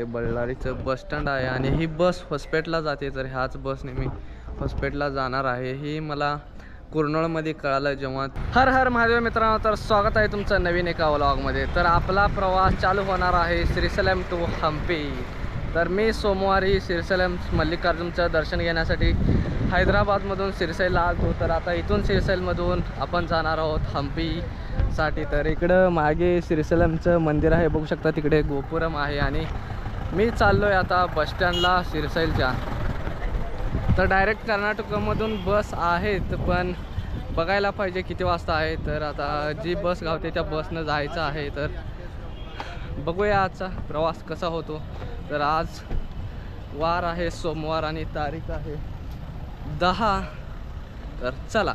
बल्लारीचं bus stand आहे आणि ही बस हॉस्पिटलला जाते, तर ह्याच बसने मी हॉस्पिटलला जाणार आहे। ही मला कुर्नूलमध्ये कळालं जेव्हा। हर हर महादेव मित्रांनो, तर स्वागत आहे तुमचं नवीन एका व्लॉगमध्ये। तर आपला प्रवास चालू होणार आहे श्रीशैलम टू हम्पी। तर मी सोमवारी श्रीशैलम मल्लिकार्जुनचं दर्शन घेण्यासाठी हैदराबादमधून श्रीशैलला आलो। तर आता इथून श्रीशैलमधून आपण जाणार आहोत हम्पीसाठी। तर इकडं मागे श्रीशैलमचं मंदिर आहे, बघू शकता तिकडे गोपुरम आहे आणि मी चाललो आहे आता बसस्टँडला श्रीशैलच्या। तर डायरेक्ट कर्नाटकमधून बस आहेत, पण बघायला पाहिजे किती वाजता आहे। तर आता जी बस गावते त्या बसनं जायचं आहे, तर बघूया आजचा प्रवास कसा होतो। तर आज वार आहे सोमवार आणि तारीख आहे 10। तर चला।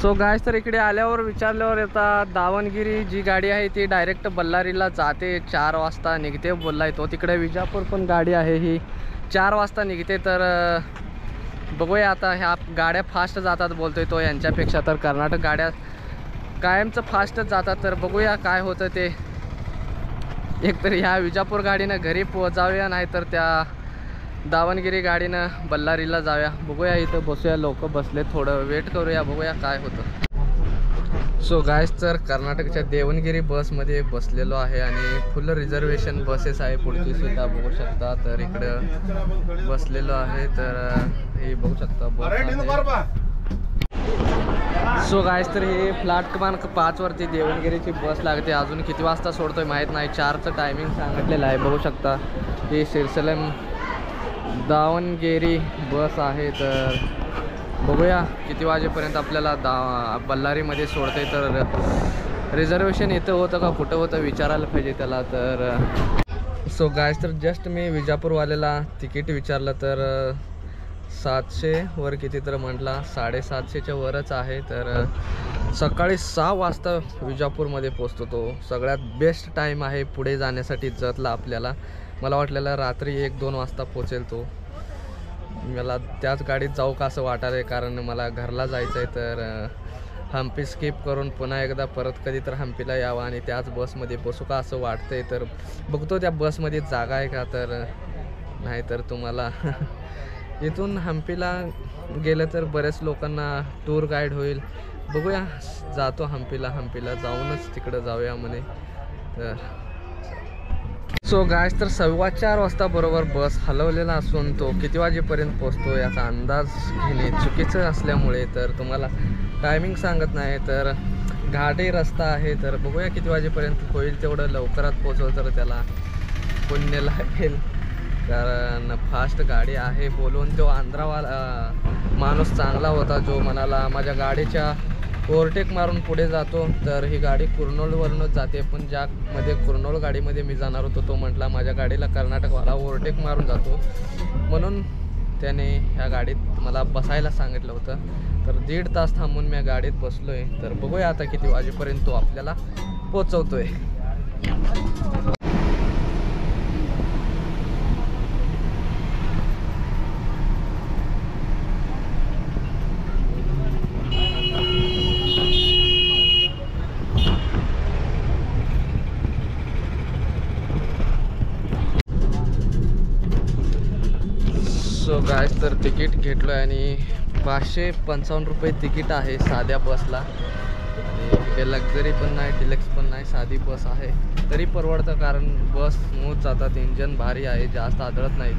सो गाइस, तर इकडे आल्यावर विचारल्यावर येतात दावणगिरी जी गाडी आहे ती डायरेक्ट बल्लारीला जाते, 4 वाजता निघते बोललाय तो। तिकडे विजापूर पण गाडी आहे, ही 4 वाजता निघते। तर बघूया आता, ह्या गाड्या फास्ट जातात बोलतोय तो यांच्यापेक्षा। तर कर्नाटक गाड्या कायमचं फास्टच जातात, तर बघूया काय होतं ते। एकतर ह्या विजापूर गाडीनं घरी पोहोचाव्या, नाहीतर त्या दावणगिरी गाडीनं बल्लारीला जाऊया। बघूया, इथं बसूया, लोक बसले, थोडं वेट करूया, बघूया काय होतं। सो गाइस, तर कर्नाटकच्या देवणगिरी बसमध्ये बसलेलो आहे आणि फुल रिझर्वेशन बसेस आहे, पुढची सुद्धा बघू शकता। तर इकडं बसलेलो आहे, तर हे बघू शकता बस। सो गाइस, तर हे फ्लॅट क्रमांक 5 वरती देवणगिरीची बस लागते। अजून किती वाजता सोडतोय माहीत नाही, 4चं टायमिंग सांगितलेलं आहे, बघू शकता। ही श्रीशैलम दावणगिरी बस आहे। तर बघूया किती वाजेपर्यंत आपल्याला बल्लारीमध्ये सोडते। तर रिझर्वेशन इथं होतं का कुठं होतं विचारायला पाहिजे त्याला। तर सो गाइस, तर जस्ट मी विजापूरवाल्याला तिकीट विचारलं, तर 700 वर किती तर म्हटला, 750च्या वरच आहे। तर सकाळी 6 वाजता विजापूरमध्ये पोचतो तो। सगळ्यात बेस्ट टाईम आहे पुढे जाण्यासाठी जतला आपल्याला। मला वाटलेलं रात्री 1-2 वाजता पोचेल तो। मला त्याच गाडीत जाऊ का असं वाटायला आहे, कारण मला घरला जायचं आहे। तर हम्पी स्किप करून पुन्हा एकदा परत कधी तर हम्पीला यावं आणि त्याच बसमध्ये बसू का असं वाटतंय। तर बघतो त्या बसमध्ये जागा आहे का, तर नाही तर तुम्हाला इथून हम्पीला गेलं तर बरेच लोकांना टूर गाईड होईल। बघूया, जातो हम्पीला जाऊनच तिकडं जाऊया म्हणे। तर सो गाइस, तर 4:15 वाजता बरोबर बस हलवलेला असून तो किती वाजेपर्यंत पोचतो याचा अंदाज घेणे चुकीचं असल्यामुळे तर तुम्हाला टायमिंग सांगत नाही। तर घाटी रस्ता आहे, तर बघूया किती वाजेपर्यंत होईल तेवढं लवकरात पोचवलं तर त्याला पुण्य लागेल, कारण फास्ट गाडी आहे। बोलून तो आंध्रावाला माणूस चांगला होता, जो म्हणाला माझ्या गाडीच्या ओव्हरटेक मारून पुढे जातो। तर ही गाडी कुर्नूलवरूनच जाते, पण ज्यामध्ये कुर्नूल गाडीमध्ये मी जाणार होतो तो म्हटला माझ्या गाडीला कर्नाटकवाला ओव्हरटेक मारून जातो, म्हणून त्याने ह्या गाडीत मला बसायला सांगितलं होतं। तर 1.5 तास थांबून मी गाडीत बसलोय। तर बघूया आता किती वाजेपर्यंत तो आपल्याला पोचवतोय। सो गाइस, तर तिकीट घेतलो आहे आणि 555 रुपये तिकीट आहे साध्या बसला। आणि हे लक्झरी पण नाही, डिलक्स पण नाही, साधी बस आहे, तरी परवडतं, कारण बस स्मूथ जातात, इंजन भारी आहे, जास्त आदळत नाही।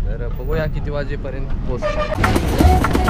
तर बघूया किती वाजेपर्यंत पोहोचतो।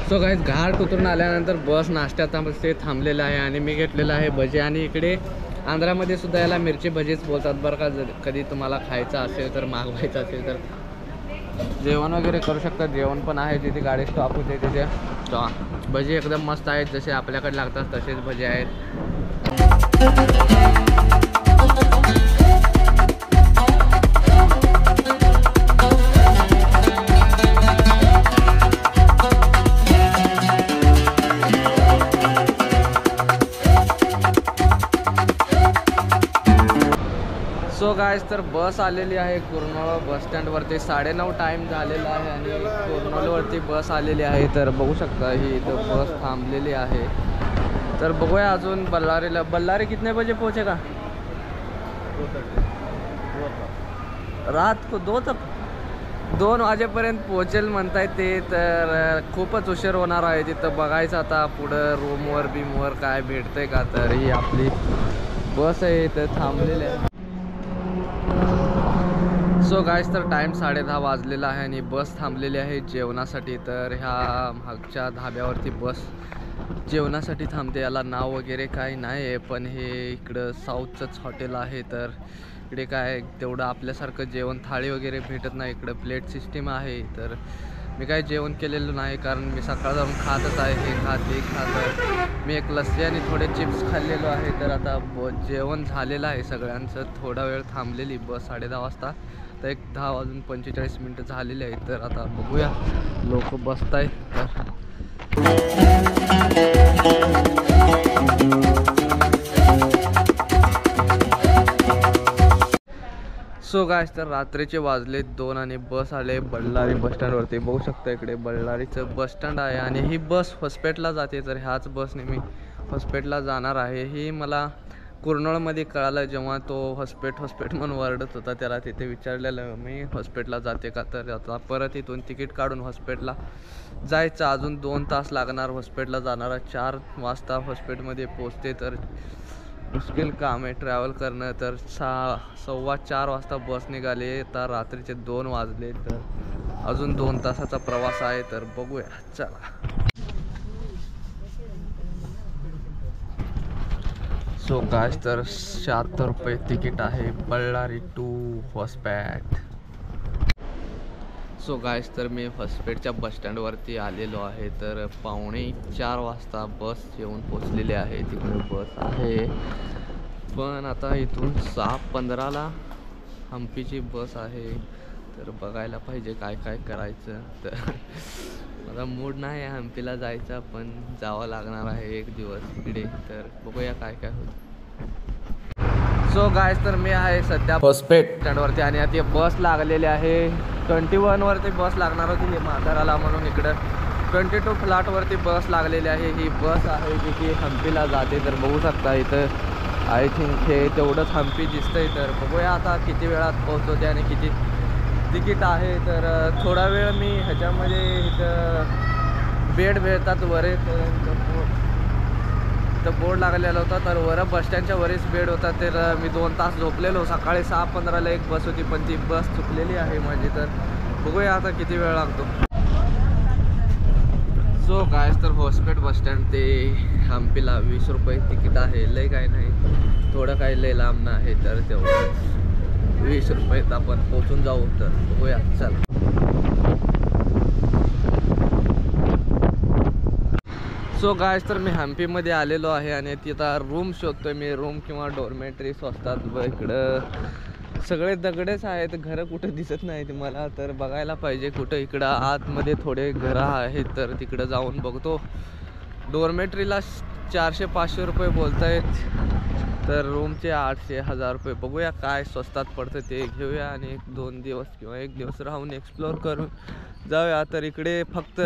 सो गाइस, घाट उतरून आल्यानंतर बस नाश्त्यामध्ये थांबलेलं आहे आणि मी घेतलेलं आहे भजी। आणि इकडे आंध्रामध्ये सुद्धा याला मिरची भजीच बोलतात बरं का। कधी तुम्हाला खायचं असेल तर मागवायचं असेल तर जेवण वगैरे करू शकता, जेवण पण आहे, जिथे गाडी स्टॉप होते तिथे। भजी एकदम मस्त आहेत, जसे आपल्याकडे लागतात तसेच भजी आहेत। गाइस तर बस आलेली आहे कुर्नूल बस स्टँडवरती 9:30 टाइम झालेला आहे आणि कुर्नूलवरती बस आलेली आहे. तर बघू शकता ही इथं बस थांबलेली आहे. तर बघूया अजून बल्लारी कितने बजे पहुंचेगा? रात को 2 वाजेपर्यंत पोहोचेल म्हणताय ते. तर खूपच उशीर होणार आहे तिथं. बघायचं आता पुढं रूमवर बीमवर काय भेटतंय का. तर ही आपली बस आहे इथं थांबलेली आहे. सो गाइस तर टाइम 10:30 वाजलेला आहे आणि बस थांबलेली आहे जेवणासाठी. तर ह्या मागच्या धाब्यावरती बस जेवणासाठी थांबते. याला नाव वगैरे काही नाही आहे, पण हे इकडं साऊथचंच हॉटेल आहे. तर इकडे काय तेवढं आपल्यासारखं जेवण थाळी वगैरे भेटत नाही, इकडं प्लेट सिस्टीम आहे. तर मी काय जेवण केलेलं नाही, कारण मी सकाळ जाऊन खातच आहे, हे खात ते खात. मी एक लस्सी आणि थोडे चिप्स खाल्लेलो आहे. तर आता जेवण झालेलं आहे सगळ्यांचं. थोडा वेळ थांबलेली बस 10:30 वाजता. तर एक 10 वाजून 45 मिनटं झालेली आहेत. तर आता बघूया लोक बसत आहेत. सो गाइस तर रात्रीचे वाजले 2 आणि बस आले बल्लारी बस स्टँडवरती. बघू शकता इकडे बल्लारीचं बस स्टँड आहे आणि ही बस हॉस्पिटलला जाते. तर ह्याच बसने मी हॉस्पिटलला जाणार आहे. ही मला कुर्नूलमध्ये कळालं जेव्हा तो हॉस्पिट म्हणून वरडत होता. त्याला तिथे विचारलेलं मी हॉस्पिटलला जाते का. तर आता परत इथून तिकीट काढून हॉस्पिटलला जायचं. अजून 2 तास लागणार हॉस्पिटलला जाणारा. 4 वाजता हॉस्पिटलमध्ये पोचते. तर मुश्किल काम आहे ट्रॅव्हल करणं. तर 4:15 वाजता बस निघाली. तर रात्रीचे 2 वाजले. तर अजून 2 तासाचा प्रवास आहे. तर बघूया चला. सो गाइस तर 76 रुपये तिकीट आहे Bellary to Hospet. So guys तर मी हॉस्पिटलच्या बस स्टँडवरती आलेलो आहे. तर 3:45 वाजता बस येऊन पोचलेली आहे. तिकडे बस आहे, पण आता इथून 6:15ला हम्पीची बस आहे. तर बघायला पाहिजे काय काय करायचं. तर माझा मूड नाही आहे हम्पीला जायचा, पण जावं लागणार आहे एक दिवस तिकडे. तर बघूया काय काय होतं. सो गाइस तर मी आहे सध्या हॉस्पिटल स्टँडवरती आणि आता बस लागलेली आहे. 21वरती बस लागणार होती हे म्हाताराला, म्हणून इकडं 22 फ्लॅटवरती बस लागलेली आहे. ही बस आहे जी की हम्पीला जाते. तर बघू शकता इथं आय थिंक हे तेवढंच हम्पी दिसतंय. तर बघूया आता किती वेळात पोहोचवते आणि किती तिकीट आहे. तर थोडा वेळ मी ह्याच्यामध्ये इथं बेड भेटतात वरे. तर बोर्ड लागलेला होता. तर वर बस स्टँडच्या वरच बेड होता. तर मी 2 तास झोपलेलो. सकाळी 6:15ला एक बस होती, पण ती बस चुकलेली आहे माझी. तर बघूया आता किती वेळ लागतो. सो गाइस तर हॉस्पिटल बस स्टँड ते हम्पीला 20 रुपये तिकीट आहे. लय काय नाही, थोडं काही लय लांब नाही. तर तेवढं 20 रुपयात आपण पोचून जाऊ. तर बघूया चला. सो गाइस तर मी हम्पीमध्ये आलेलो आहे आणि तिथं रूम शोधतोय मी. रूम किंवा डॉर्मेटरी स्वस्तात. इकडं सगळे दगडेच आहेत, घरं कुठं दिसत नाहीत मला. तर बघायला पाहिजे कुठं. इकडं आतमध्ये थोडे घरं आहेत, तर तिकडं जाऊन बघतो. डॉर्मेटरीला 400-500 रुपये बोलतायत. तर रूमचे 800-1000 रुपये. बघूया काय स्वस्तात पडतं ते घेऊया आणि 1-2 दिवस किंवा 1 दिवस राहून एक्सप्लोअर करून जाऊया. तर इकडे फक्त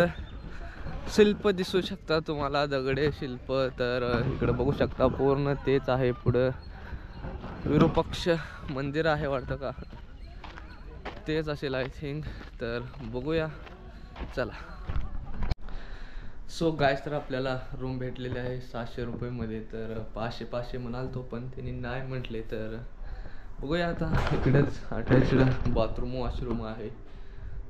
शिल्प दिसू शकता तुम्हाला, दगडे शिल्प. तर इकडं बघू शकता पूर्ण तेच आहे. पुढं विरूपक्ष मंदिर आहे वाटतं का, तेच असेल आय थिंक. तर बघूया चला. सो गाइस तर आपल्याला रूम भेटलेले आहे 700 रुपयेमध्ये. तर 500 म्हणाल तो, पण त्यांनी नाही म्हटले. तर बघूया आता. इकडेच अटॅच्ड बाथरूम वॉशरूम आहे.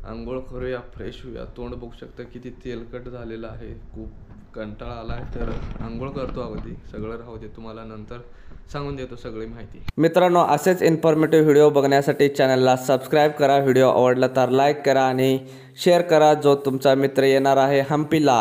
आंघोळ करूया, फ्रेश होऊया. तोंड बघू शकता किती तेलकट झालेलं आहे, खूप कंटाळा आला आहे. तर आंघोळ करतो अगदी. सगळं राहू दे, तुम्हाला नंतर सांगून देतो सगळी माहिती. मित्रांनो, असेच इन्फॉर्मेटिव्ह व्हिडिओ बघण्यासाठी चॅनलला सबस्क्राईब करा. व्हिडिओ आवडला तर लाईक करा आणि शेअर करा. जो तुमचा मित्र येणार आहे हम्पीला.